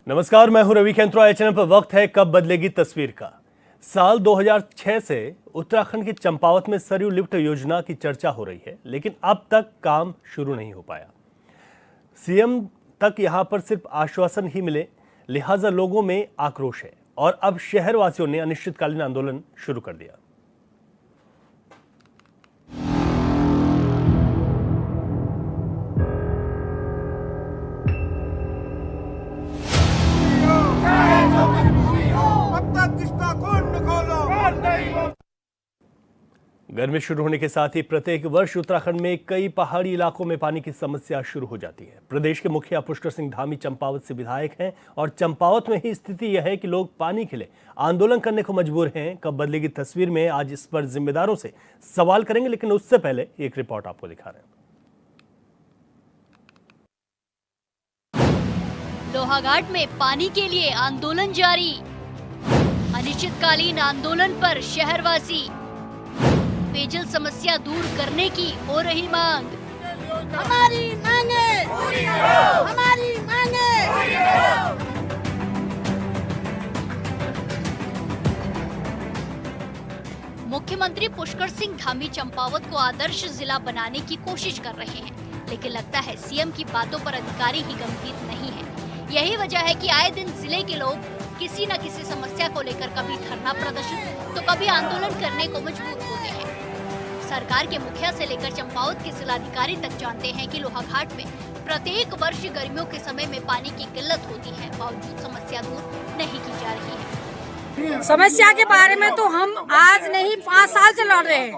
नमस्कार, मैं हूं रवि खेंत्रा। चैनल पर वक्त है कब बदलेगी तस्वीर का। साल 2006 से उत्तराखंड के चंपावत में सरयू लिफ्ट योजना की चर्चा हो रही है, लेकिन अब तक काम शुरू नहीं हो पाया। सीएम तक यहां पर सिर्फ आश्वासन ही मिले, लिहाजा लोगों में आक्रोश है और अब शहरवासियों ने अनिश्चितकालीन आंदोलन शुरू कर दिया। गर्मी शुरू होने के साथ ही प्रत्येक वर्ष उत्तराखंड में कई पहाड़ी इलाकों में पानी की समस्या शुरू हो जाती है। प्रदेश के मुखिया पुष्कर सिंह धामी चंपावत से विधायक हैं और चंपावत में ही स्थिति यह है कि लोग पानी के लिए आंदोलन करने को मजबूर हैं। कब बदलेगी तस्वीर में आज इस पर जिम्मेदारों से सवाल करेंगे, लेकिन उससे पहले एक रिपोर्ट आपको दिखा रहे हैं। लोहाघाट में पानी के लिए आंदोलन जारी। अनिश्चितकालीन आंदोलन पर शहरवासी। पेयजल समस्या दूर करने की हो रही मांग। हमारी मांगे पूरी करो, हमारी मांगे पूरी करो। मुख्यमंत्री पुष्कर सिंह धामी चंपावत को आदर्श जिला बनाने की कोशिश कर रहे हैं, लेकिन लगता है सीएम की बातों पर अधिकारी ही गंभीर नहीं है। यही वजह है कि आए दिन जिले के लोग किसी न किसी समस्या को लेकर कभी धरना प्रदर्शन तो कभी आंदोलन करने को मजबूर होते हैं। सरकार के मुखिया से लेकर चंपावत के जिलाधिकारी तक जानते हैं कि लोहाघाट में प्रत्येक वर्ष गर्मियों के समय में पानी की किल्लत होती है, बावजूद समस्या दूर नहीं की जा रही है। समस्या के बारे में तो हम आज नहीं 5 साल से लड़ रहे हैं।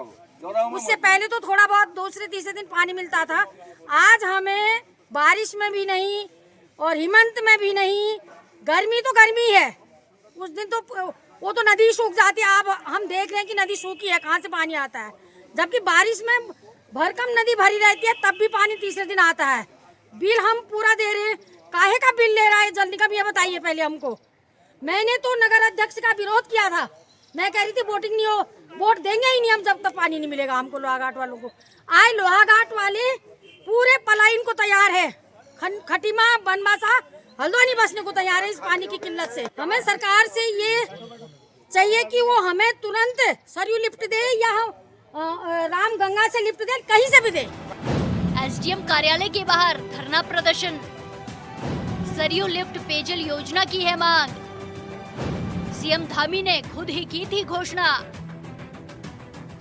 उससे पहले तो थोड़ा बहुत दूसरे तीसरे दिन पानी मिलता था। आज हमें बारिश में भी नहीं और हिमंत में भी नहीं, गर्मी तो गर्मी है। उस दिन तो वो तो नदी सूख जाती है। अब हम देख रहे हैं कि नदी सूखी है, कहाँ से पानी आता है, जबकि बारिश में भरकम नदी भरी रहती है, तब भी पानी तीसरे दिन आता है। बिल हम पूरा दे रहे हैं, काहे का बिल ले रहा है जल्दी का, भी ये बताइए पहले हमको। मैंने तो नगर अध्यक्ष का विरोध किया था। मैं कह रही थी वोटिंग नहीं हो, वोट देंगे ही नहीं हम जब तक पानी नहीं मिलेगा हमको, लोहाघाट वालों को। आए लोहाघाट वाले पूरे पलायन को तैयार है, खटीमा बनवासा हल्द्वानी बसने को तैयार है इस पानी की किल्लत से। हमें सरकार से ये चाहिए कि वो हमें तुरंत सरयू लिफ्ट दे या राम गंगा से लिफ्ट दे, कहीं से भी दे। एसडीएम कार्यालय के बाहर धरना प्रदर्शन। सरयू लिफ्ट पेयजल योजना की है मांग। सीएम धामी ने खुद ही की थी घोषणा।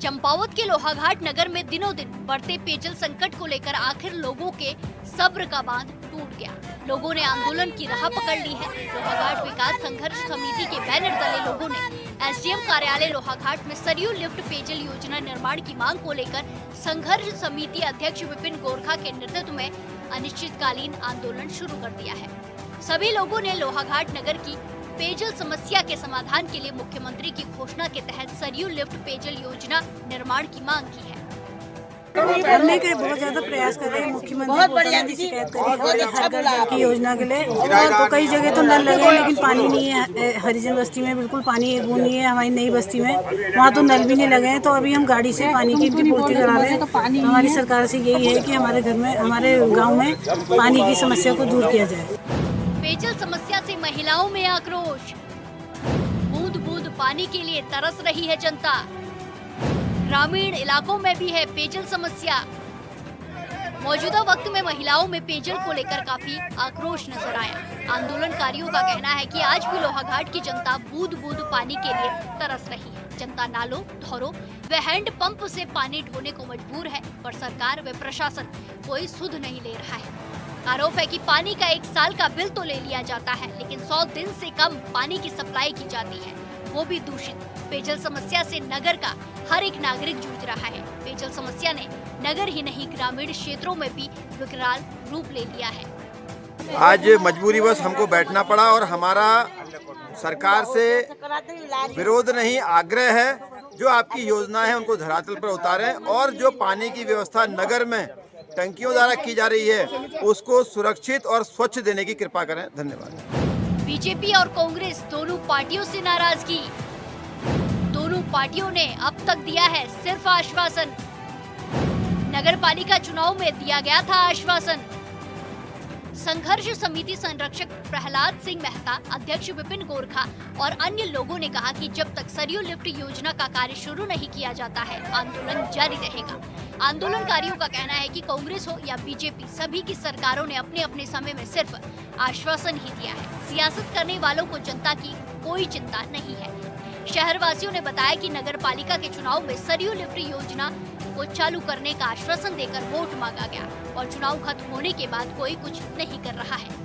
चंपावत के लोहाघाट नगर में दिनों दिन बढ़ते पेयजल संकट को लेकर आखिर लोगों के सब्र का बांध टूट गया। लोगों ने आंदोलन की राह पकड़ ली है। लोहाघाट विकास संघर्ष समिति के बैनर तले लोगों ने एसडीएम कार्यालय लोहाघाट में सरयू लिफ्ट पेयजल योजना निर्माण की मांग को लेकर संघर्ष समिति अध्यक्ष विपिन गोरखा के नेतृत्व में अनिश्चितकालीन आंदोलन शुरू कर दिया है। सभी लोगों ने लोहाघाट नगर की पेयजल समस्या के समाधान के लिए मुख्यमंत्री की घोषणा के तहत सरयू लिफ्ट पेयजल योजना निर्माण की मांग की है। करने के बहुत ज्यादा प्रयास कर रहे हैं मुख्यमंत्री की शिकायत करी हर घर जल की योजना के लिए। तो कई जगह तो नल लगे लेकिन पानी नहीं है। हरिजन बस्ती में बिल्कुल पानी एक बूंद नहीं है। हमारी नई बस्ती में वहाँ तो नल भी नहीं लगे हैं। तो अभी हम गाड़ी से पानी की इनकी पूर्ति करा रहे हैं। हमारी सरकार से यही है कि हमारे घर में, हमारे गाँव में पानी की समस्या को दूर किया जाए। पेयजल समस्या से महिलाओं में आक्रोश। बूंद बूंद पानी के लिए तरस रही है जनता। ग्रामीण इलाकों में भी है पेयजल समस्या। मौजूदा वक्त में महिलाओं में पेयजल को लेकर काफी आक्रोश नजर आया। आंदोलनकारियों का कहना है कि आज भी लोहाघाट की जनता बूंद बूंद पानी के लिए तरस रही है। जनता नालों, धौरों व हैंड पंप से पानी ढोने को मजबूर है, पर सरकार व प्रशासन कोई सुध नहीं ले रहा है। आरोप है कि पानी का 1 साल का बिल तो ले लिया जाता है, लेकिन 100 दिन से कम पानी की सप्लाई की जाती है, वो भी दूषित। पेयजल समस्या से नगर का हर एक नागरिक जूझ रहा है। पेयजल समस्या ने नगर ही नहीं ग्रामीण क्षेत्रों में भी विकराल रूप ले लिया है। आज मजबूरी बस हमको बैठना पड़ा और हमारा सरकार से विरोध नहीं, आग्रह है। जो आपकी योजना है उनको धरातल पर उतारें और जो पानी की व्यवस्था नगर में टंकियों द्वारा की जा रही है उसको सुरक्षित और स्वच्छ देने की कृपा करें। धन्यवाद। बीजेपी और कांग्रेस दोनों पार्टियों से नाराजगी। दोनों पार्टियों ने अब तक दिया है सिर्फ आश्वासन। नगर पालिका चुनाव में दिया गया था आश्वासन। संघर्ष समिति संरक्षक प्रहलाद सिंह मेहता, अध्यक्ष विपिन गोरखा और अन्य लोगों ने कहा कि जब तक सरयू लिफ्ट योजना का कार्य शुरू नहीं किया जाता है, आंदोलन जारी रहेगा। आंदोलनकारियों का कहना है कि कांग्रेस हो या बीजेपी, सभी की सरकारों ने अपने अपने समय में सिर्फ आश्वासन ही दिया है। सियासत करने वालों को जनता की कोई चिंता नहीं है। शहरवासियों ने बताया कि नगर पालिका के चुनाव में सरयू लिफ्ट योजना को चालू करने का आश्वासन देकर वोट मांगा गया और चुनाव खत्म होने के बाद कोई कुछ नहीं कर रहा है।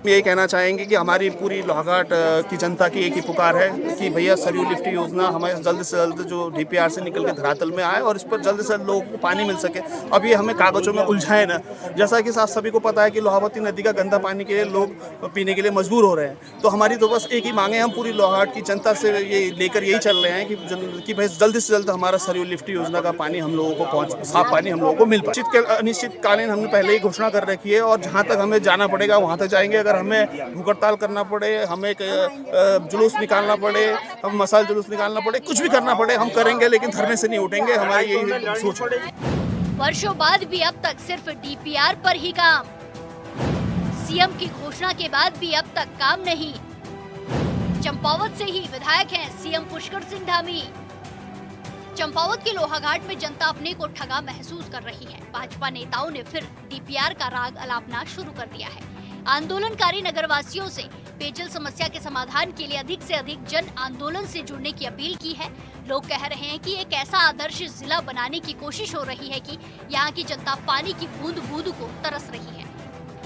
यही कहना चाहेंगे कि हमारी पूरी लोहाघाट की जनता की एक ही पुकार है कि भैया सरयू लिफ्ट योजना हमें जल्द से जल्द जो डीपीआर से निकल के धरातल में आए और इस पर जल्द से जल्द लोगों को पानी मिल सके। अब ये हमें कागजों में उलझाए ना। जैसा कि सभी को पता है कि लोहावती नदी का गंदा पानी के लिए लोग पीने के लिए मजबूर हो रहे हैं, तो हमारी तो बस एक ही मांगे, हम पूरी लोहाघाट की जनता से ये लेकर यही चल रहे हैं कि भाई जल्द से जल्द हमारा सरयू लिफ्ट योजना का पानी हम लोगों को साफ पानी हम लोगों को मिल पाए। अनिश्चितकालीन हमने पहले ही घोषणा कर रखी है और जहाँ तक हमें जाना पड़ेगा वहाँ तक जाएंगे। अगर हमें भूख हड़ताल करना पड़े, हमें जुलूस निकालना पड़े, हम मसाल जुलूस निकालना पड़े, कुछ भी करना पड़े हम करेंगे, लेकिन धरने से नहीं उठेंगे। हमारी यही सोच है। वर्षों बाद भी अब तक सिर्फ डीपीआर पर ही काम। सीएम की घोषणा के बाद भी अब तक काम नहीं। चंपावत से ही विधायक हैं सीएम पुष्कर सिंह धामी। चंपावत के लोहाघाट में जनता अपने को ठगा महसूस कर रही है। भाजपा नेताओं ने फिर डीपीआर का राग अलापना शुरू कर दिया है। आंदोलनकारी नगरवासियों से पेयजल समस्या के समाधान के लिए अधिक से अधिक जन आंदोलन से जुड़ने की अपील की है। लोग कह रहे हैं कि एक ऐसा आदर्श जिला बनाने की कोशिश हो रही है कि यहाँ की जनता पानी की बूंद बूंद को तरस रही है।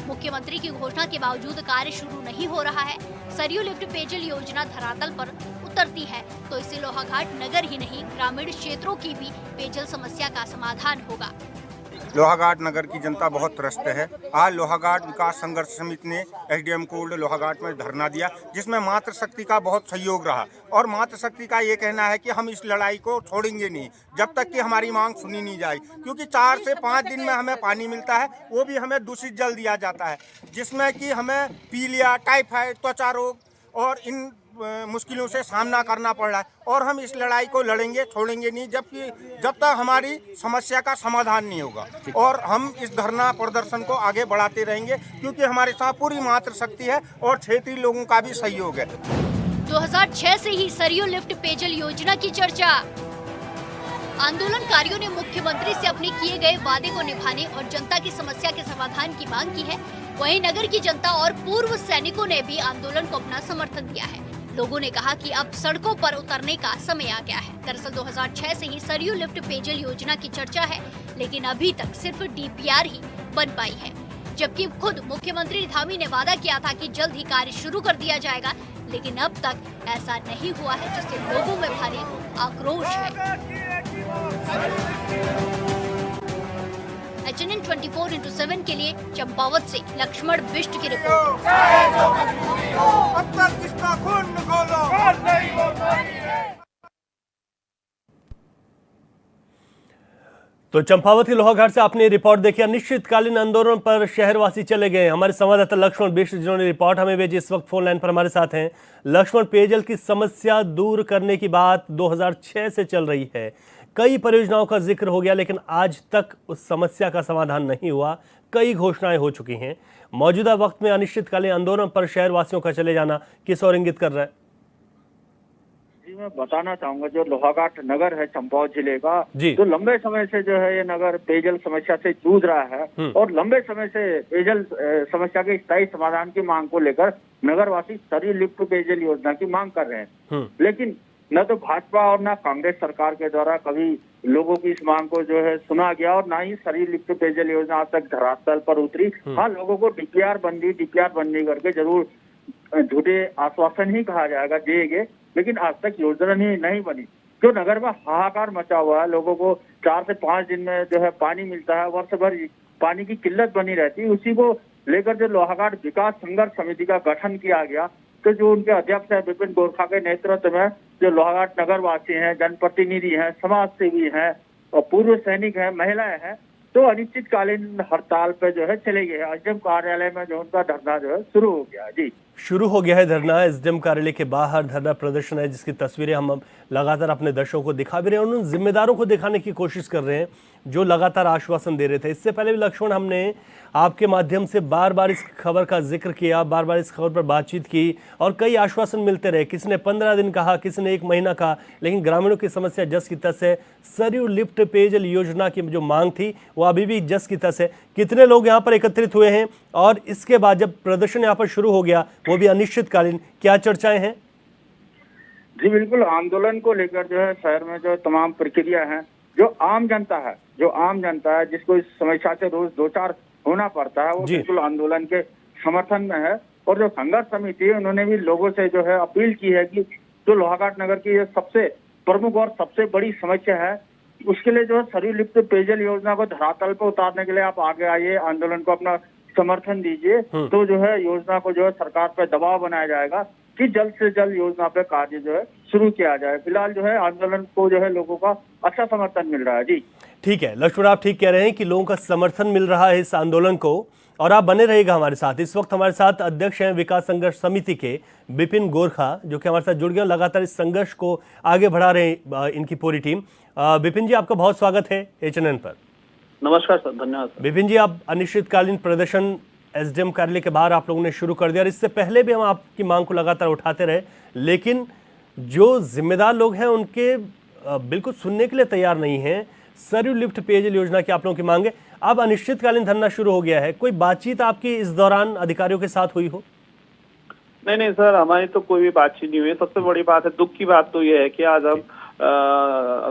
मुख्यमंत्री की घोषणा के बावजूद कार्य शुरू नहीं हो रहा है। सरयू लिफ्ट पेयजल योजना धरातल पर उतरती है तो इससे लोहाघाट नगर ही नहीं, ग्रामीण क्षेत्रों की भी पेयजल समस्या का समाधान होगा। लोहाघाट नगर की जनता बहुत त्रस्त है। आज लोहाघाट विकास संघर्ष समिति ने एसडीएम कोर्ट लोहाघाट में धरना दिया, जिसमें मातृशक्ति का बहुत सहयोग रहा और मातृशक्ति का ये कहना है कि हम इस लड़ाई को छोड़ेंगे नहीं जब तक कि हमारी मांग सुनी नहीं जाए, क्योंकि 4 से 5 दिन में हमें पानी मिलता है, वो भी हमें दूषित जल दिया जाता है, जिसमें कि हमें पीलिया, टाइफाइड, त्वचा रोग और इन मुश्किलों से सामना करना पड़ रहा है। और हम इस लड़ाई को लड़ेंगे, छोड़ेंगे नहीं जब तक हमारी समस्या का समाधान नहीं होगा। और हम इस धरना प्रदर्शन को आगे बढ़ाते रहेंगे, क्योंकि हमारे साथ पूरी मातृशक्ति है और क्षेत्रीय लोगों का भी सहयोग है। 2006 से ही सरयू लिफ्ट पेयजल योजना की चर्चा। आंदोलनकारियों ने मुख्यमंत्री से अपने किए गए वादे को निभाने और जनता की समस्या के समाधान की मांग की है। वहीं नगर की जनता और पूर्व सैनिकों ने भी आंदोलन को अपना समर्थन दिया है। लोगों ने कहा कि अब सड़कों पर उतरने का समय आ गया है। दरअसल 2006 से ही सरयू लिफ्ट पेयजल योजना की चर्चा है, लेकिन अभी तक सिर्फ डीपीआर ही बन पाई है, जबकि खुद मुख्यमंत्री धामी ने वादा किया था कि जल्द ही कार्य शुरू कर दिया जाएगा, लेकिन अब तक ऐसा नहीं हुआ है, जिससे लोगों में भारी आक्रोश है। HNN 24x7 के लिए चंपावत से लक्ष्मण बिष्ट की रिपोर्ट। अब तक किसका खून निकालो? तो चंपावत के लोहाघाट से आपने रिपोर्ट देखी। अनिश्चितकालीन आंदोलन पर शहरवासी चले गए। हमारे संवाददाता लक्ष्मण बिष्ट जिन्होंने रिपोर्ट हमें भेजी, इस वक्त फोन लाइन पर हमारे साथ हैं। लक्ष्मण, पेयजल की समस्या दूर करने की बात 2006 से चल रही है, कई परियोजनाओं का जिक्र हो गया, लेकिन आज तक उस समस्या का समाधान नहीं हुआ। कई घोषणाएं हो चुकी हैं। मौजूदा वक्त में अनिश्चितकालीन आंदोलन पर शहरवासियों का चले जाना किस ओर इंगित कर रहा है? जी, मैं बताना चाहूंगा, जो लोहाघाट नगर है चंपावत जिले का, जी, जो लंबे समय से जो है ये नगर पेयजल समस्या से जूझ रहा है और लंबे समय से पेयजल समस्या के स्थायी समाधान की मांग को लेकर नगरवासी सरयू लिफ्ट पेयजल योजना की मांग कर रहे हैं। लेकिन न तो भाजपा और न कांग्रेस सरकार के द्वारा कभी लोगों की इस मांग को जो है सुना गया और ना ही सरयू लिफ्ट पेयजल योजना आज तक धरातल पर उतरी। हाँ, लोगों को डीपीआर बंदी करके जरूर झूठे आश्वासन ही कहा जाएगा देंगे, लेकिन आज तक योजना नहीं बनी। जो नगर में हाहाकार मचा हुआ है, लोगों को 4 से 5 दिन में जो है पानी मिलता है, वर्ष भर पानी की किल्लत बनी रहती है। उसी को लेकर जो लोहाघाट विकास संघर्ष समिति का गठन किया गया, तो जो उनके अध्यक्ष है विपिन गोरखा के नेतृत्व में जो लोहाघाट नगरवासी हैं, जनप्रतिनिधि हैं, समाज सेवी हैं और पूर्व सैनिक हैं, महिलाएं हैं, तो अनिश्चितकालीन हड़ताल पे जो है चले गए। एसडीएम कार्यालय में जो उनका धरना जो है शुरू हो गया। जी, शुरू हो गया है धरना। एसडीएम कार्यालय के बाहर धरना प्रदर्शन है, जिसकी तस्वीरें हम लगातार अपने दर्शकों को दिखा भी रहे हैं। उन जिम्मेदारों को दिखाने की कोशिश कर रहे हैं जो लगातार आश्वासन दे रहे थे। इससे पहले भी लक्ष्मण हमने आपके माध्यम से बार बार इस खबर का जिक्र किया, बार बार इस खबर पर बातचीत की और कई आश्वासन मिलते रहे। किसी ने 15 दिन कहा, किसी ने 1 महीना कहा, लेकिन ग्रामीणों की समस्या जस की तस है। सरयू लिफ्ट पेयजल योजना की जो मांग थी वो अभी भी जस की तस है। कितने लोग यहाँ पर एकत्रित हुए हैं और इसके बाद जब प्रदर्शन यहाँ पर शुरू हो गया वो भी अनिश्चितकालीन, क्या चर्चाएं हैं? जी बिल्कुल, आंदोलन को लेकर जो है शहर में जो तमाम प्रक्रिया है, जो आम जनता है जिसको इस समस्या से रोज दो चार होना पड़ता है, वो बिल्कुल आंदोलन के समर्थन में है। और जो संघर्ष समिति है उन्होंने भी लोगों से जो है अपील की है कि जो लोहाघाट नगर की ये सबसे प्रमुख और सबसे बड़ी समस्या है, उसके लिए जो है सरयू लिफ्ट पेयजल योजना को धरातल पर उतारने के लिए आप आगे आइए, आंदोलन को अपना समर्थन दीजिए। तो जो है योजना को जो है सरकार पर दबाव बनाया जाएगा कि जल्द से जल्द योजना पे कार्य जो है शुरू किया जाए। फिलहाल जो है आंदोलन को जो है लोगों का अच्छा समर्थन मिल रहा है। जी ठीक है लक्ष्मण, आप ठीक कह रहे हैं कि लोगों का समर्थन मिल रहा है इस आंदोलन को और आप बने रहिएगा हमारे साथ। इस वक्त हमारे साथ अध्यक्ष हैं विकास संघर्ष समिति के विपिन गोरखा, जो कि हमारे साथ जुड़ गए, लगातार इस संघर्ष को आगे बढ़ा रहे हैं इनकी पूरी टीम। विपिन जी, आपका बहुत स्वागत है HNN पर। नमस्कार सर, धन्यवाद। विपिन जी, आप अनिश्चितकालीन प्रदर्शन SDM कार्यालय के बाहर आप लोगों ने शुरू कर दिया और इससे पहले भी हम आपकी मांग को लगातार उठाते रहे, लेकिन जो जिम्मेदार लोग हैं उनके बिल्कुल सुनने के लिए तैयार नहीं हैं। सरयू लिफ्ट पेयजल योजना की आप लोगों की मांग है, अब अनिश्चितकालीन धरना शुरू हो गया है। कोई बातचीत आपकी इस दौरान अधिकारियों के साथ हुई हो? नहीं सर, हमारी तो कोई भी बातचीत नहीं हुई। सबसे बड़ी बात है, दुख की बात तो ये है कि आज हम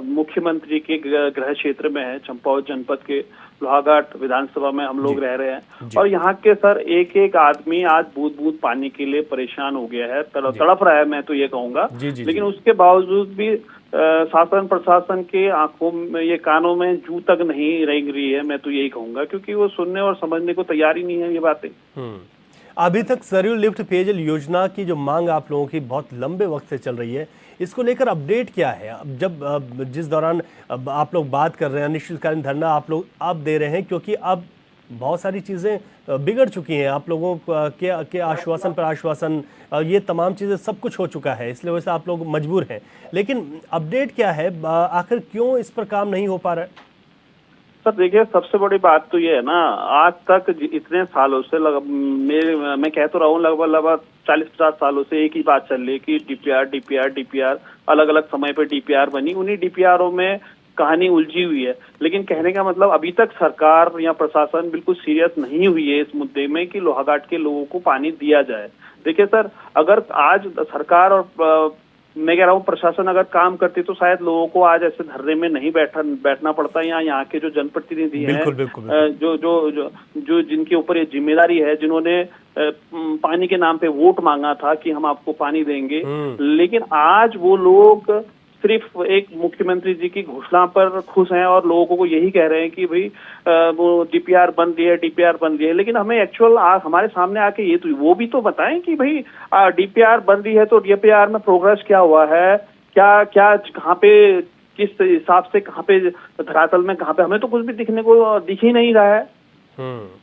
मुख्यमंत्री के गृह क्षेत्र में है, चंपावत जनपद के लोहाघाट विधानसभा में हम लोग रह रहे हैं और यहाँ के सर एक एक आदमी आज बूंद बूंद पानी के लिए परेशान हो गया है, तड़प रहा है, मैं तो ये कहूंगा। लेकिन उसके बावजूद भी शासन प्रशासन के आंखों में, ये कानों में जू तक नहीं रेंग रही है, मैं तो यही कहूंगा, क्योंकि वो सुनने और समझने को तैयार ही नहीं है ये बातें। अभी तक सरयू लिफ्ट पेयजल योजना की जो मांग आप लोगों की बहुत लंबे वक्त से चल रही है, इसको लेकर अपडेट क्या है? अब जब जिस दौरान आप लोग बात कर रहे हैं, अनिश्चितकालीन धरना आप लोग अब दे रहे हैं क्योंकि अब बहुत सारी चीज़ें बिगड़ चुकी हैं, आप लोगों के आश्वासन पर आश्वासन, ये तमाम चीज़ें सब कुछ हो चुका है, इसलिए वैसे आप लोग मजबूर हैं। लेकिन अपडेट क्या है, आखिर क्यों इस पर काम नहीं हो पा रहा है? सर देखिए, सबसे बड़ी बात तो ये है ना, आज तक इतने सालों से मैं कह तो रहा हूँ लगभग 40-50 सालों से एक ही बात चल रही है कि डीपीआर अलग अलग समय पे डीपीआर बनी, उन्हीं डीपीआरों में कहानी उलझी हुई है। लेकिन कहने का मतलब अभी तक सरकार या प्रशासन बिल्कुल सीरियस नहीं हुई है इस मुद्दे में कि लोहाघाट के लोगों को पानी दिया जाए। देखिए सर, अगर आज सरकार और मैं कह रहा हूँ प्रशासन अगर काम करती तो शायद लोगों को आज ऐसे धरने में नहीं बैठना पड़ता। यहाँ के जो जनप्रतिनिधि हैं, जो जिनके ऊपर ये जिम्मेदारी है, जिन्होंने पानी के नाम पे वोट मांगा था कि हम आपको पानी देंगे, लेकिन आज वो लोग सिर्फ एक मुख्यमंत्री जी की घोषणा पर खुश हैं और लोगों को यही कह रहे हैं कि भाई वो डीपीआर बन रही है। लेकिन हमें एक्चुअल हमारे सामने आके ये तो वो भी तो बताएं कि भाई डीपीआर बन रही है तो डीपीआर में प्रोग्रेस क्या हुआ है, क्या कहाँ पे, किस हिसाब से, कहाँ पे धरातल में, कहाँ पे, हमें तो कुछ भी दिख ही नहीं रहा है।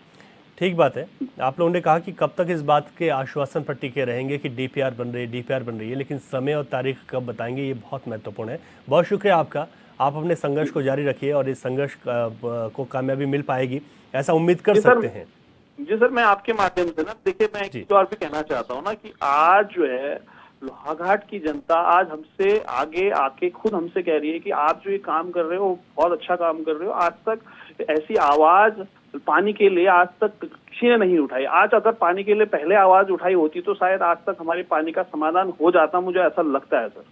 ठीक बात है। आप लोगों ने कहा कि कब तक इस बात के आश्वासन पर टिके रहेंगे कि डीपीआर बन रही है, लेकिन समय और तारीख कब बताएंगे, ये बहुत महत्वपूर्ण है। बहुत शुक्रिया आपका, आप अपने संघर्ष को जारी रखिए और इस संघर्ष को कामयाबी मिल पाएगी, ऐसा उम्मीद कर सकते हैं। जी सर, मैं आपके माध्यम से ना, देखिए मैं एक और भी कहना चाहता हूँ ना कि आज जो है लोहाघाट की जनता आज हमसे आगे आके खुद हमसे कह रही है कि आप जो ये काम कर रहे हो बहुत अच्छा काम कर रहे हो। आज तक ऐसी आवाज पानी के लिए आज तक किसी ने नहीं उठाई। आज अगर पानी के लिए पहले आवाज उठाई होती तो शायद आज तक हमारे पानी का समाधान हो जाता, मुझे ऐसा लगता है सर।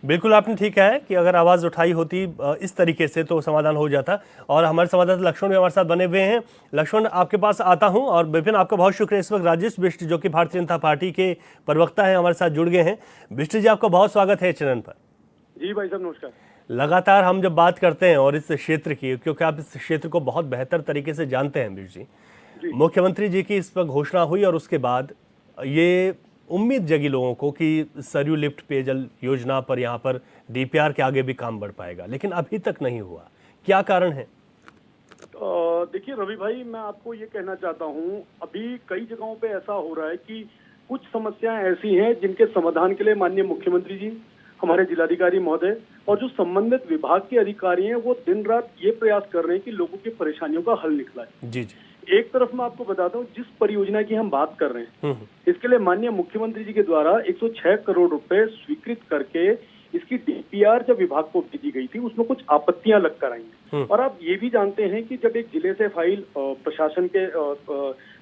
बिल्कुल आपने ठीक कहा है कि अगर आवाज उठाई होती इस तरीके से तो समाधान हो जाता। और हमारे संवाददाता लक्ष्मण भी हमारे साथ बने हुए हैं। लक्ष्मण, आपके पास आता हूं। और विपिन, आपका बहुत शुक्रिया। इस वक्त राजेश बिष्ट जो कि भारतीय जनता पार्टी के प्रवक्ता हैं, हमारे साथ जुड़ गए हैं। बिष्ट जी, आपका बहुत स्वागत है चैनल पर। जी भाई साहब, नमस्कार। लगातार हम जब बात करते हैं और इस क्षेत्र की, क्योंकि आप इस क्षेत्र को बहुत बेहतर तरीके से जानते हैं बिष्ट जी, मुख्यमंत्री जी की इस पर घोषणा हुई और उसके बाद ये उम्मीद जगी लोगों को कि सरयू लिफ्ट पेयजल योजना पर यहाँ पर डीपीआर के आगे भी काम बढ़ पाएगा, लेकिन अभी तक नहीं हुआ। क्या कारण है? देखिए रवि भाई, मैं आपको ये कहना चाहता हूँ, अभी कई जगहों पे ऐसा हो रहा है कि कुछ समस्याएं ऐसी हैं जिनके समाधान के लिए माननीय मुख्यमंत्री जी हमारे जिलाधिकारी महोदय और जो संबंधित विभाग के अधिकारी हैं वो दिन रात ये प्रयास कर रहे हैं कि लोगों की परेशानियों का हल निकला है। एक तरफ मैं आपको बताता हूँ, जिस परियोजना की हम बात कर रहे हैं इसके लिए माननीय मुख्यमंत्री जी के द्वारा 106 करोड़ रुपए स्वीकृत करके इसकी डीपीआर जब विभाग को भेजी गई थी उसमें कुछ आपत्तियां लग कर आई। और आप ये भी जानते हैं कि जब एक जिले से फाइल प्रशासन के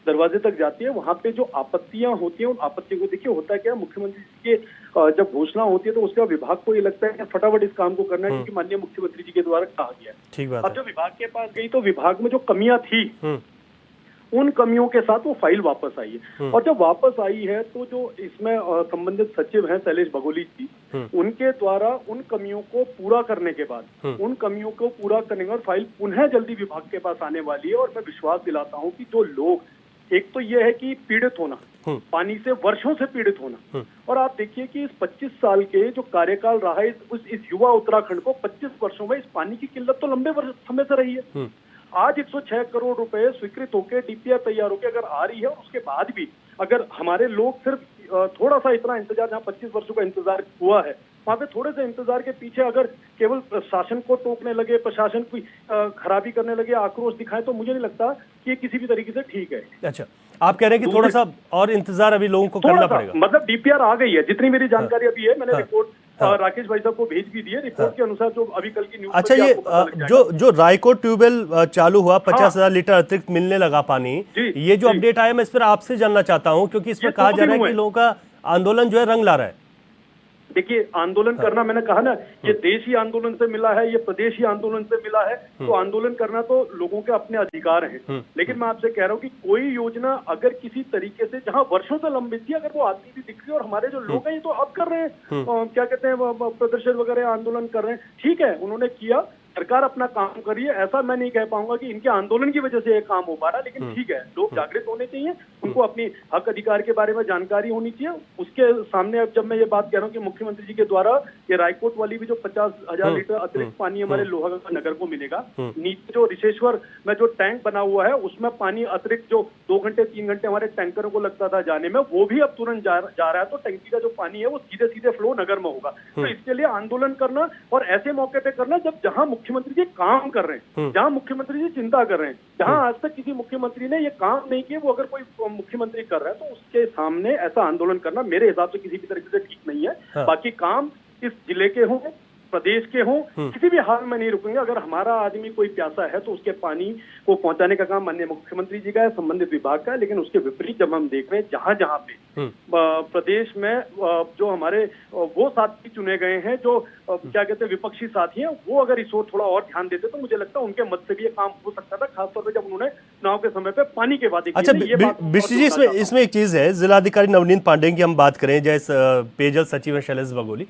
दरवाजे तक जाती है, वहां पे जो आपत्तियां होती हैं उन आपत्तियों को देखिए होता है क्या, मुख्यमंत्री जी के जब घोषणा होती है तो उसके बाद विभाग को ये लगता है कि फटाफट इस काम को करना है क्योंकि माननीय मुख्यमंत्री जी के द्वारा कहा गया है। ठीक बात अब जब विभाग के पास गई तो विभाग में जो कमियां थी उन कमियों के साथ वो फाइल वापस आई है। और जब वापस आई है तो जो इसमें संबंधित सचिव हैं शैलेश बगोली जी, उनके द्वारा उन कमियों को पूरा करने के बाद फाइल पुनः जल्दी विभाग के पास आने वाली है। और मैं विश्वास दिलाता हूं कि जो लोग, एक तो यह है कि पीड़ित होना, पानी से वर्षों से पीड़ित होना, और आप देखिए कि इस 25 साल के जो कार्यकाल रहा है इस युवा उत्तराखंड को 25 वर्षों में इस पानी की किल्लत तो लंबे समय से रही है। आज 106 करोड़ रुपए स्वीकृत होकर डीपीआर तैयार होकर अगर आ रही है और उसके बाद भी अगर हमारे लोग सिर्फ थोड़ा सा इतना इंतजार, जहाँ 25 वर्षों का इंतजार हुआ है वहाँ पे थोड़े से इंतजार के पीछे अगर केवल प्रशासन को टोकने लगे, प्रशासन की खराबी करने लगे, आक्रोश दिखाए, तो मुझे नहीं लगता कि ये किसी भी तरीके से ठीक है। अच्छा, आप कह रहे हैं कि थोड़ा सा और इंतजार अभी लोगों को करना पड़ेगा। मतलब डीपीआर आ गई है, जितनी मेरी जानकारी अभी है, मैंने रिपोर्ट राकेश भाई साहब को भेज भी दी है, रिपोर्ट के अनुसार जो अभी कल की न्यूज। अच्छा, ये जो रायकोट ट्यूबवेल चालू हुआ, 50,000 लीटर अतिरिक्त मिलने लगा पानी, ये जो अपडेट आया मैं इस पर आपसे जानना चाहता हूँ, क्योंकि इसमें कहा जा रहा है कि लोगों का आंदोलन जो है रंग ला रहा है। देखिए, आंदोलन करना, मैंने कहा ना, ये देश ही आंदोलन से मिला है, ये प्रदेश ही आंदोलन से मिला है, तो आंदोलन करना तो लोगों के अपने अधिकार हैं। लेकिन मैं आपसे कह रहा हूँ कि कोई योजना अगर किसी तरीके से जहां वर्षों से लंबित थी, अगर वो आती भी दिख रही है और हमारे जो लोग हैं ये तो अब कर रहे हैं, क्या कहते हैं, प्रदर्शन वगैरह आंदोलन कर रहे हैं, ठीक है, उन्होंने किया, सरकार अपना काम करिए, ऐसा मैं नहीं कह पाऊंगा कि इनके आंदोलन की वजह से ये काम हो पा रहा, लेकिन ठीक है, लोग जागृत होने चाहिए, उनको अपनी हक अधिकार के बारे में जानकारी होनी चाहिए। उसके सामने अब जब मैं ये बात कह रहा हूँ कि मुख्यमंत्री जी के द्वारा ये रायकोट वाली भी जो 50,000 लीटर अतिरिक्त पानी हमारे लोहागढ़ नगर को मिलेगा, नीचे जो रिशेश्वर में जो टैंक बना हुआ है उसमें पानी अतिरिक्त जो 2 घंटे 3 घंटे हमारे टैंकरों को लगता था जाने में, वो भी अब तुरंत जा रहा है, तो टंकी का जो पानी है वो सीधे सीधे फ्लो नगर में होगा। तो इसके लिए आंदोलन करना और ऐसे मौके पे करना जब जहां मुख्यमंत्री जी काम कर रहे हैं, जहां मुख्यमंत्री जी चिंता कर रहे हैं, जहां आज तक किसी मुख्यमंत्री ने ये काम नहीं किए, वो अगर कोई मुख्यमंत्री कर रहा है तो उसके सामने ऐसा आंदोलन करना मेरे हिसाब से किसी भी तरीके से ठीक नहीं है। बाकी काम इस जिले के हों, प्रदेश के हों, किसी भी हाल में नहीं रुकेंगे। अगर हमारा आदमी कोई प्यासा है तो उसके पानी को पहुंचाने का काम माननीय मुख्यमंत्री जी का है, संबंधित विभाग का है। लेकिन उसके विपरीत जब हम देख रहे हैं जहां जहां पे प्रदेश में जो हमारे वो साथी चुने गए हैं, जो क्या कहते हैं विपक्षी साथी हैं, वो अगर इस ओर थोड़ा और ध्यान देते तो मुझे लगता है उनके मत से भी ये काम हो सकता था, खासतौर पर जब उन्होंने चुनाव के समय पे पानी के वादे किए। अच्छा बिष्ट जी, इसमें एक चीज है, जिलाधिकारी नवनीत पांडे की हम बात करें, जैसे पेयजल सचिव शैलेश बगोली,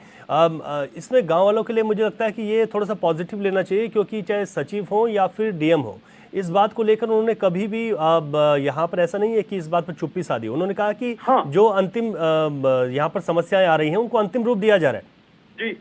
इसमें गाँव वालों के लिए मुझे लगता है कि ये थोड़ा सा पॉजिटिव लेना चाहिए, क्योंकि चाहे सचिव हो या फिर डीएम हो, इस बात को लेकर उन्होंने कभी भी यहाँ पर ऐसा नहीं है कि इस बात पर चुप्पी साधी। उन्होंने कहा कि जो अंतिम यहाँ पर समस्याएं आ रही हैं उनको अंतिम रूप दिया जा रहा है। जी,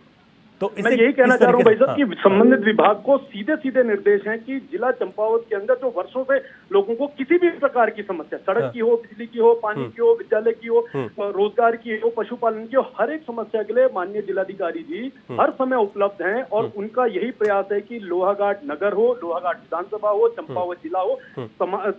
तो मैं यही कहना चाह रहा हूँ भाई साहब कि संबंधित विभाग को सीधे सीधे निर्देश हैं कि जिला चंपावत के अंदर जो वर्षों से लोगों को किसी भी प्रकार की समस्या, सड़क की हो, बिजली की हो, पानी की हो, विद्यालय की हो, रोजगार की हो, पशुपालन की हो, हर एक समस्या के लिए माननीय जिलाधिकारी जी हर समय उपलब्ध हैं। और उनका यही प्रयास है कि लोहाघाट नगर हो, लोहाघाट विधानसभा हो, चंपावत जिला हो,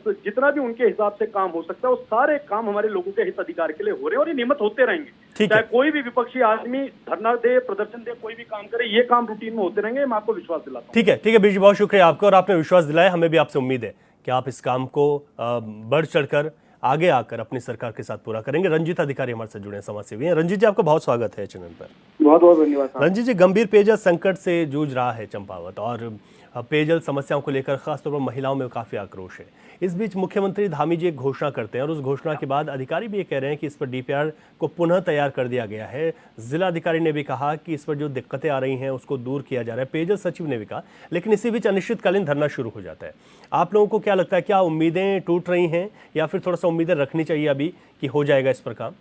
जितना भी उनके हिसाब से काम हो सकता है वो सारे काम हमारे लोगों के हित अधिकार के लिए हो रहे हैं और ये नियमित होते रहेंगे। चाहे कोई भी विपक्षी आदमी धरना दे, प्रदर्शन दे, कोई भी काम करे, ये काम रूटीन में होते रहेंगे, मैं आपको विश्वास दिलाता हूं। ठीक है बीज, बहुत शुक्रिया आपका, और आपने विश्वास दिलाया, हमें भी आपसे उम्मीद है कि आप इस काम को बढ़ चढ़कर आगे आकर अपनी सरकार के साथ पूरा करेंगे। रंजीत अधिकारी हमारे साथ जुड़े समाजसेवी हैं। रंजीत जी, आपका बहुत स्वागत है चैनल पर। बहुत बहुत धन्यवाद। रंजीत जी, गंभीर पेयजल संकट से जूझ रहा है चंपावत, और पेयजल समस्याओं को लेकर खासतौर पर महिलाओं में काफी आक्रोश है। इस बीच मुख्यमंत्री धामी जी एक घोषणा करते हैं और उस घोषणा के बाद अधिकारी भी ये कह रहे हैं कि इस पर डीपीआर को पुनः तैयार कर दिया गया है। जिलाधिकारी ने भी कहा कि इस पर जो दिक्कतें आ रही हैं उसको दूर किया जा रहा है, पेयजल सचिव ने भी कहा, लेकिन इसी बीच अनिश्चितकालीन धरना शुरू हो जाता है। आप लोगों को क्या लगता है, क्या उम्मीदें टूट रही हैं या फिर थोड़ा सा उम्मीदें रखनी चाहिए अभी कि हो जाएगा इस पर काम?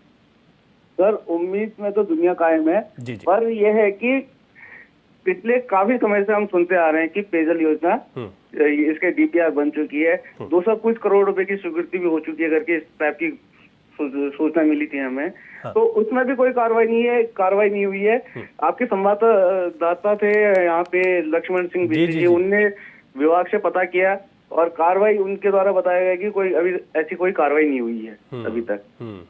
सर, उम्मीद में तो दुनिया कायम है, पर यह है कि पिछले काफी समय से हम सुनते आ रहे हैं कि पेयजल योजना इसके डीपीआर बन चुकी है, 200 कुछ करोड़ रुपए की स्वीकृति भी हो चुकी है करके इस टाइप की सूचना मिली थी हमें। तो उसमें भी कोई कार्रवाई नहीं हुई है। आपके संवाददाता थे यहाँ पे लक्ष्मण सिंह बिष्ट जी, उनने विभाग से पता किया और कार्रवाई उनके द्वारा बताया गया कि कोई अभी ऐसी कोई कार्रवाई नहीं हुई है अभी तक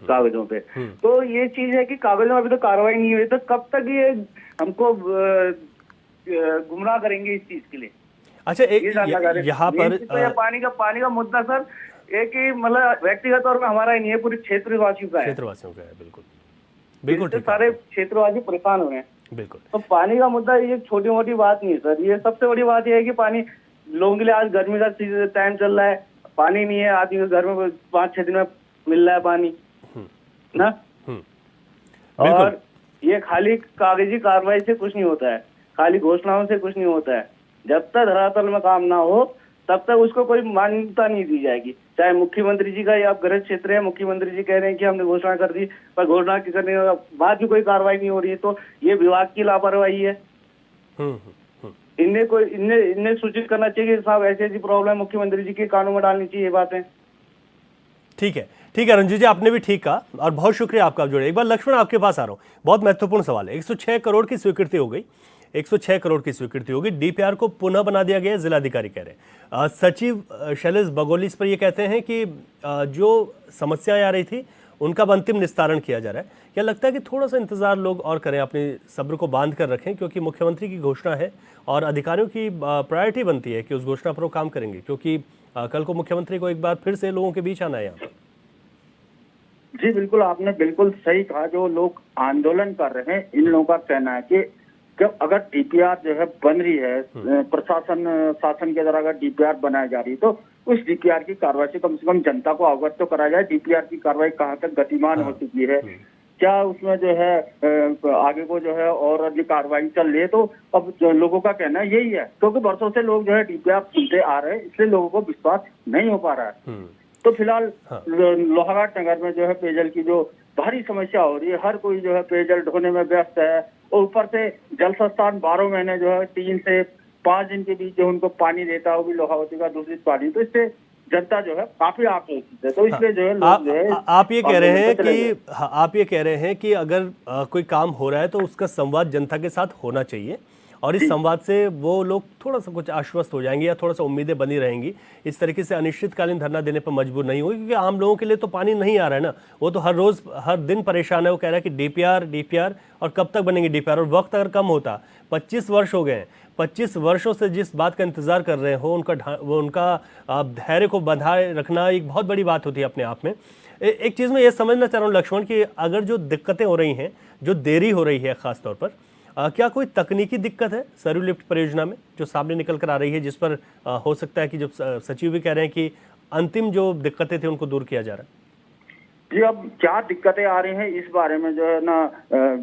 कागजों पे। तो ये चीज है कि कागजों में अभी तक कार्रवाई नहीं हुई, तो कब तक ये हमको गुमराह करेंगे इस चीज के लिए। अच्छा, यहाँ पर पानी का मुद्दा सर एक ही मतलब व्यक्तिगत तौर पर हमारा ही नहीं है, पूरे क्षेत्रवासियों का है। क्षेत्रवासियों का है, बिल्कुल बिल्कुल। सारे क्षेत्रवासी परेशान हुए हैं, बिल्कुल। तो पानी का मुद्दा ये छोटी मोटी बात नहीं है सर। ये सबसे बड़ी बात ये है कि पानी लोगों के लिए आज गर्मी का टाइम चल रहा है, पानी नहीं है, आदमी के घर में 5-6 दिन में मिल रहा है पानी ना। और ये खाली कागजी कार्रवाई से कुछ नहीं होता है, खाली घोषणाओं से कुछ नहीं होता है। जब तक धरातल में काम ना हो तब तक उसको कोई मान्यता नहीं दी जाएगी। चाहे मुख्यमंत्री जी का या गृह क्षेत्र है, मुख्यमंत्री जी कह रहे हैं कि हमने घोषणा कर दी, पर घोषणा करने के बाद भी कोई कार्रवाई नहीं हो रही है, तो ये विभाग की लापरवाही है। इन्हें सूचित करना चाहिए कि साहब ऐसी प्रॉब्लम मुख्यमंत्री जी के कानों में डालनी चाहिए बातें। ठीक है रंजीत जी, आपने भी ठीक कहा और बहुत शुक्रिया आपका जुड़े। एक बार लक्ष्मण आपके पास आ रहा हूँ, बहुत महत्वपूर्ण सवाल है। 106 करोड़ की स्वीकृति हो गई, 106 करोड़ की स्वीकृति होगी, डीपीआर को पुनः बना दिया गया, जिलाधिकारी कह रहे हैं। सचिव शैलेश बगोली इस पर ये कहते हैं कि जो समस्याएं आ रही थी उनका अंतिम निस्तारण किया जा रहा है। क्या लगता है कि थोड़ा सा इंतजार लोग और करें, अपने सब्र को बांध कर रखें, क्योंकि मुख्यमंत्री की घोषणा है और अधिकारियों की प्रायोरिटी बनती है कि उस घोषणा पर वो काम करेंगे, क्योंकि कल को मुख्यमंत्री को एक बार फिर से लोगों के बीच आना है यहाँ पर। जी बिल्कुल, आपने बिल्कुल सही कहा। जो लोग आंदोलन कर रहे हैं, इन लोगों का कहना है कि अगर डीपीआर जो है बन रही है, शासन के द्वारा अगर डीपीआर बनाई जा रही है, तो उस डीपीआर की कार्रवाई से कम जनता को अवगत तो कराया जाए। डीपीआर की कार्रवाई कहाँ तक गतिमान हो चुकी है, क्या उसमें जो है आगे को जो है और अधिक कार्रवाई चल रही है। तो अब लोगों का कहना यही है, क्योंकि वर्षों से लोग जो है डीपीआर सुनते आ रहे हैं, इसलिए लोगों को विश्वास नहीं हो पा रहा है। तो फिलहाल लोहाघाट नगर में जो है पेयजल की जो भारी समस्या हो रही है, हर कोई जो है पेयजल ढोने में व्यस्त है, और ऊपर से जल संस्थान 12 महीने जो है 3 से 5 दिन के बीच जो उनको पानी देता है वो भी लोहावती का दूषित पानी, तो इससे जनता जो है काफी आक्रोशित है। तो इसलिए जो है लोग जो है आप ये कह रहे हैं कि अगर कोई काम हो रहा है तो उसका संवाद जनता के साथ होना चाहिए, और इस संवाद से वो लोग थोड़ा सा कुछ आश्वस्त हो जाएंगे या थोड़ा सा उम्मीदें बनी रहेंगी। इस तरीके से अनिश्चितकालीन धरना देने पर मजबूर नहीं होगी, क्योंकि आम लोगों के लिए तो पानी नहीं आ रहा है ना। वो तो हर रोज हर दिन परेशान है, वो कह रहा है कि डीपीआर और कब तक बनेंगे डीपीआर, और वक्त अगर कम होता, 25 वर्ष हो गए हैं, 25 वर्षों से जिस बात का इंतजार कर रहे हो, उनका धैर्य को बंधाए रखना एक बहुत बड़ी बात होती है अपने आप में। एक चीज़ मैं ये समझना चाह रहा हूँ लक्ष्मण, कि अगर जो दिक्कतें हो रही हैं, जो देरी हो रही है खासतौर पर, क्या कोई तकनीकी दिक्कत है सरयू लिफ्ट परियोजना में जो सामने निकल कर आ रही है, जिस पर हो सकता है कि जो सचिव भी कह रहे हैं कि अंतिम जो दिक्कतें थी उनको दूर किया जा रहा है? जी, अब क्या दिक्कतें आ रही हैं इस बारे में जो है ना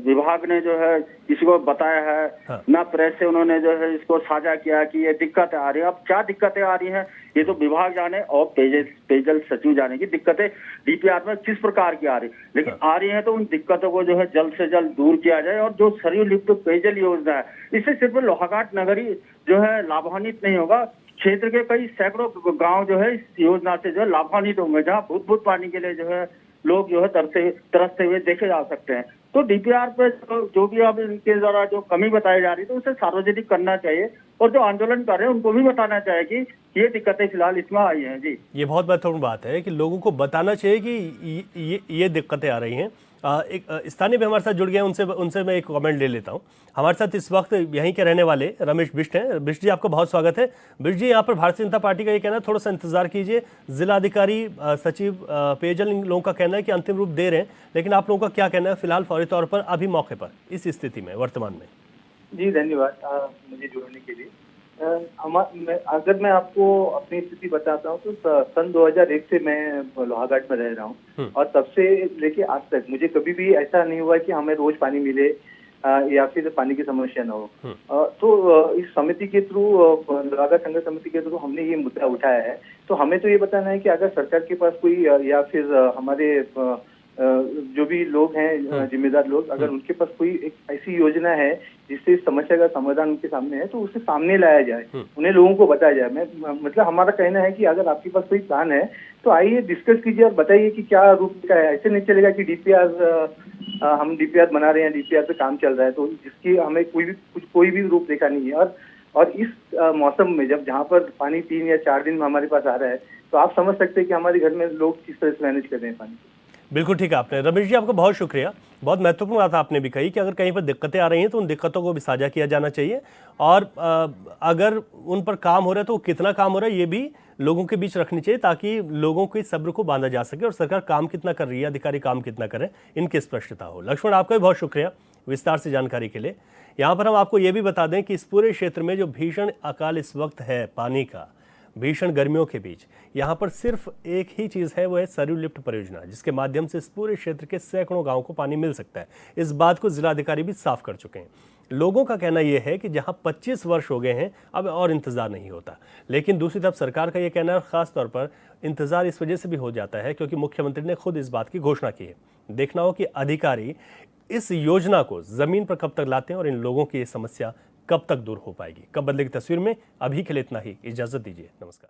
विभाग ने जो है किसी को बताया है, ना प्रेस से उन्होंने जो है इसको साझा किया कि ये दिक्कतें आ रही है। अब क्या दिक्कतें आ रही हैं ये तो विभाग जाने और पेयजल सचिव जाने की दिक्कतें डीपीआर में किस प्रकार की आ रही, लेकिन आ रही है तो उन दिक्कतों को जो है जल्द से जल्द दूर किया जाए। और जो सरयू लिफ्ट पेयजल योजना है, इससे सिर्फ लोहाघाट नगरी जो है लाभान्वित नहीं होगा, क्षेत्र के कई सैकड़ों गांव जो है इस योजना से जो है लाभान्वित होंगे, जहाँ भूत पानी के लिए जो है लोग जो है तरसते हुए देखे जा सकते हैं। तो डीपीआर पे जो भी अब इनके द्वारा जो कमी बताई जा रही है तो उसे सार्वजनिक करना चाहिए, और जो आंदोलन कर रहे हैं उनको भी बताना चाहिए कि ये दिक्कतें फिलहाल इसमें आई हैं। जी, ये बहुत महत्वपूर्ण बात है कि लोगों को बताना चाहिए कि ये दिक्कतें आ रही हैं। एक स्थानीय भी हमारे साथ जुड़ गए हैं, उनसे मैं एक कमेंट ले लेता हूं। हमारे साथ इस वक्त यहीं के रहने वाले रमेश बिष्ट हैं। बिष्ट जी, आपका बहुत स्वागत है। बिष्ट जी, यहाँ पर भारतीय जनता पार्टी का ये कहना है थोड़ा सा इंतजार कीजिए, जिलाधिकारी सचिव पेयजल इन लोगों का कहना है कि अंतिम रूप दे रहे हैं, लेकिन आप लोगों का क्या कहना है फिलहाल फौरी तौर पर अभी मौके पर इस स्थिति में वर्तमान में? जी धन्यवाद मुझे जुड़ने के लिए। अगर मैं आपको अपनी स्थिति बताता हूँ तो सन 2001 से मैं लोहाघाट में रह रहा हूँ, और तब से लेके आज तक मुझे कभी भी ऐसा नहीं हुआ कि हमें रोज पानी मिले या फिर पानी की समस्या न हो। तो इस समिति के थ्रू, लोहाघाट संघर्ष समिति के थ्रू हमने ये मुद्दा उठाया है। तो हमें तो ये बताना है कि अगर सरकार के पास कोई या फिर हमारे जो भी लोग हैं जिम्मेदार लोग, अगर उनके पास कोई एक ऐसी योजना है जिससे इस समस्या का समाधान उनके सामने है तो उसे सामने लाया जाए, उन्हें लोगों को बताया जाए। मतलब हमारा कहना है कि अगर आपके पास कोई प्लान है तो आइए डिस्कस कीजिए और बताइए कि क्या रूप का है। ऐसे नहीं चलेगा कि हम डीपीआर बना रहे हैं, डीपीआर पे काम चल रहा है तो जिसकी हमें कोई भी रूपरेखा नहीं है। और इस मौसम में जहाँ पर पानी 3 या 4 दिन में हमारे पास आ रहा है तो आप समझ सकते हैं कि हमारे घर में लोग किस तरह से मैनेज कर रहे हैं पानी। बिल्कुल ठीक है आपने। रमेश जी आपका बहुत शुक्रिया। बहुत महत्वपूर्ण बात आपने भी कही कि अगर कहीं पर दिक्कतें आ रही हैं तो उन दिक्कतों को भी साझा किया जाना चाहिए और अगर उन पर काम हो रहा है तो कितना काम हो रहा है ये भी लोगों के बीच रखनी चाहिए ताकि लोगों के सब्र को बांधा जा सके और सरकार काम कितना कर रही है, अधिकारी काम कितना कर रहे हैं, इनकी स्पष्टता हो। लक्ष्मण आपका भी बहुत शुक्रिया विस्तार से जानकारी के लिए। यहाँ पर हम आपको ये भी बता दें कि इस पूरे क्षेत्र में जो भीषण अकाल इस वक्त है पानी का, भीषण गर्मियों के बीच, यहाँ पर सिर्फ एक ही चीज़ है, वो है सरयू लिफ्ट परियोजना, जिसके माध्यम से इस पूरे क्षेत्र के सैकड़ों गांवों को पानी मिल सकता है। इस बात को जिलाधिकारी भी साफ कर चुके हैं। लोगों का कहना यह है कि जहां 25 वर्ष हो गए हैं अब और इंतजार नहीं होता, लेकिन दूसरी तरफ सरकार का यह कहना है, खास तौर पर इंतजार इस वजह से भी हो जाता है क्योंकि मुख्यमंत्री ने खुद इस बात की घोषणा की है। देखना हो कि अधिकारी इस योजना को जमीन पर कब तक लाते हैं और इन लोगों की ये समस्या कब तक दूर हो पाएगी, कब बदलेगी तस्वीर में। अभी के लिए इतना ही, इजाजत दीजिए, नमस्कार।